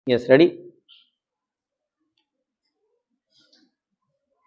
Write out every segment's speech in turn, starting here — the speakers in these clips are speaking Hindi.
Yes, ready,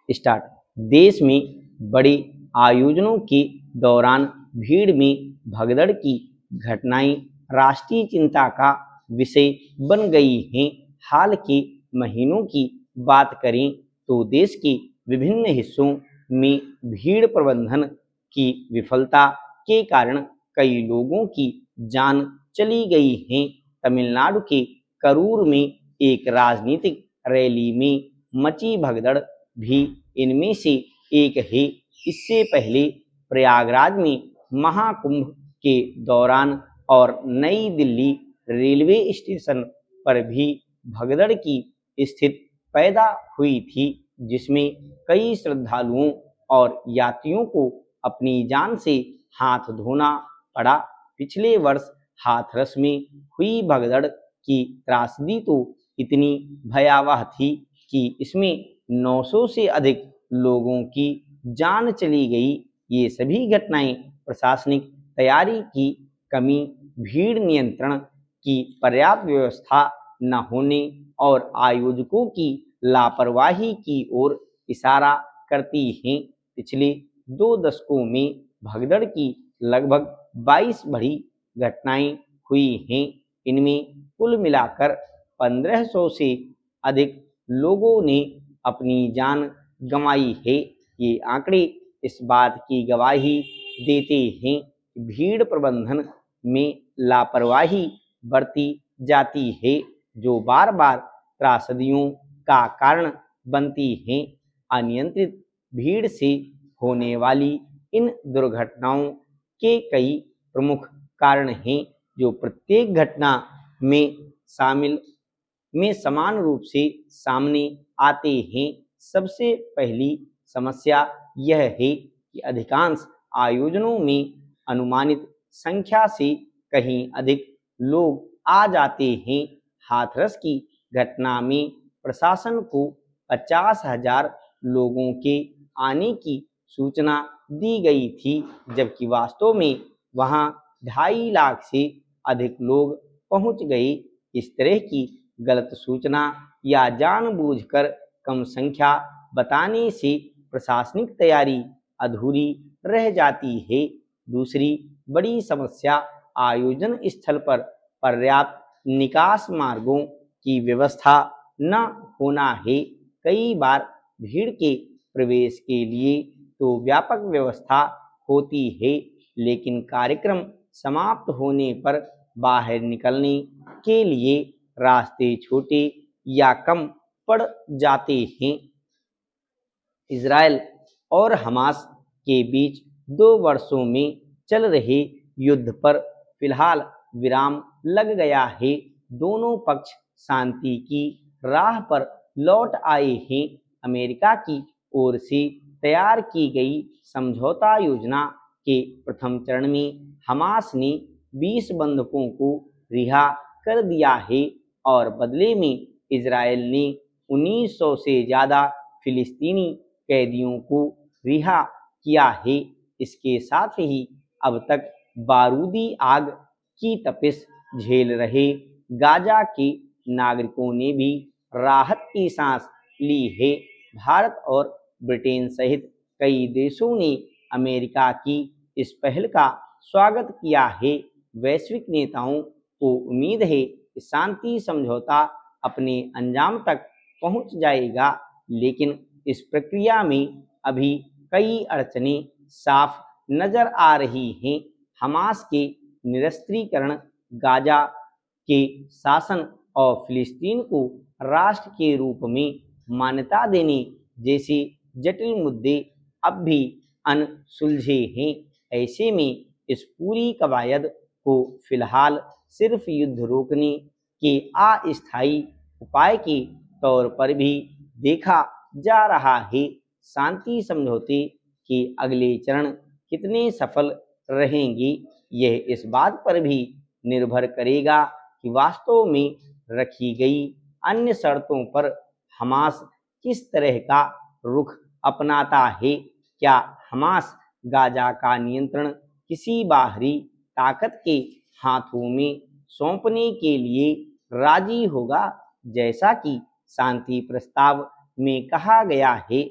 start. देश में बड़े आयोजनों के दौरान भीड़ में भगदड़ की घटनाएं राष्ट्रीय चिंता का विषय बन गई हैं। हाल के महीनों की बात करें तो देश के विभिन्न हिस्सों में भीड़ प्रबंधन की विफलता के कारण कई लोगों की जान चली गई है। तमिलनाडु के करूर में एक राजनीतिक रैली में मची भगदड़ भी इनमें से एक है। इससे पहले प्रयागराज में महाकुंभ के दौरान और नई दिल्ली रेलवे स्टेशन पर भी भगदड़ की स्थिति पैदा हुई थी, जिसमें कई श्रद्धालुओं और यात्रियों को अपनी जान से हाथ धोना पड़ा। पिछले वर्ष हाथरस में हुई भगदड़ की त्रासदी तो इतनी भयावह थी कि इसमें 900 से अधिक लोगों की जान चली गई। ये सभी घटनाएं प्रशासनिक तैयारी की कमी, भीड़ नियंत्रण की पर्याप्त व्यवस्था न होने और आयोजकों की लापरवाही की ओर इशारा करती हैं। पिछले 2 दशकों में भगदड़ की लगभग 22 बड़ी घटनाएं हुई हैं। इनमें कुल मिलाकर 1500 से अधिक लोगों ने अपनी जान गंवाई है। ये आंकड़े इस बात की गवाही देते हैं कि भीड़ प्रबंधन में लापरवाही बरती जाती है, जो बार बार त्रासदियों का कारण बनती है। अनियंत्रित भीड़ से होने वाली इन दुर्घटनाओं के कई प्रमुख कारण हैं, जो प्रत्येक घटना में समान रूप से सामने आते हैं। सबसे पहली समस्या यह है कि अधिकांश आयोजनों में अनुमानित संख्या से कहीं अधिक लोग आ जाते हैं। हाथरस की घटना में प्रशासन को 50,000 लोगों के आने की सूचना दी गई थी, जबकि वास्तव में वहां 2.5 लाख से अधिक लोग पहुंच गए। इस तरह की गलत सूचना या जानबूझकर कम संख्या बताने से प्रशासनिक तैयारी अधूरी रह जाती है। दूसरी बड़ी समस्या आयोजन स्थल पर पर्याप्त निकास मार्गों की व्यवस्था न होना है। कई बार भीड़ के प्रवेश के लिए तो व्यापक व्यवस्था होती है, लेकिन कार्यक्रम समाप्त होने पर बाहर निकलने के लिए रास्ते छोटे या कम पड़ जाते हैं। इजरायल और हमास के बीच 2 वर्षों में चल रहे युद्ध पर फिलहाल विराम लग गया है। दोनों पक्ष शांति की राह पर लौट आए हैं। अमेरिका की ओर से तैयार की गई समझौता योजना के प्रथम चरण में हमास ने 20 बंधकों को रिहा कर दिया है और बदले में इजरायल ने 1900 से ज़्यादा फिलिस्तीनी कैदियों को रिहा किया है। इसके साथ ही अब तक बारूदी आग की तपिश झेल रहे गाजा के नागरिकों ने भी राहत की सांस ली है। भारत और ब्रिटेन सहित कई देशों ने अमेरिका की इस पहल का स्वागत किया है। वैश्विक नेताओं को उम्मीद है कि शांति समझौता अपने अंजाम तक पहुंच जाएगा, लेकिन इस प्रक्रिया में अभी कई अड़चनें साफ नजर आ रही हैं। हमास के निरस्त्रीकरण, गाजा के शासन और फिलिस्तीन को राष्ट्र के रूप में मान्यता देने जैसे जटिल मुद्दे अब भी अनसुलझे हैं। ऐसे में इस पूरी कवायद को फिलहाल सिर्फ युद्ध रोकने के अस्थायी उपाय के तौर पर भी देखा जा रहा है। शांति समझौते के अगले चरण कितने सफल रहेंगे, यह इस बात पर भी निर्भर करेगा कि वास्तव में रखी गई अन्य शर्तों पर हमास किस तरह का रुख अपनाता है। क्या हमास गाजा का नियंत्रण किसी बाहरी ताकत के हाथों में सौंपने के लिए राजी होगा, जैसा कि शांति प्रस्ताव में कहा गया है,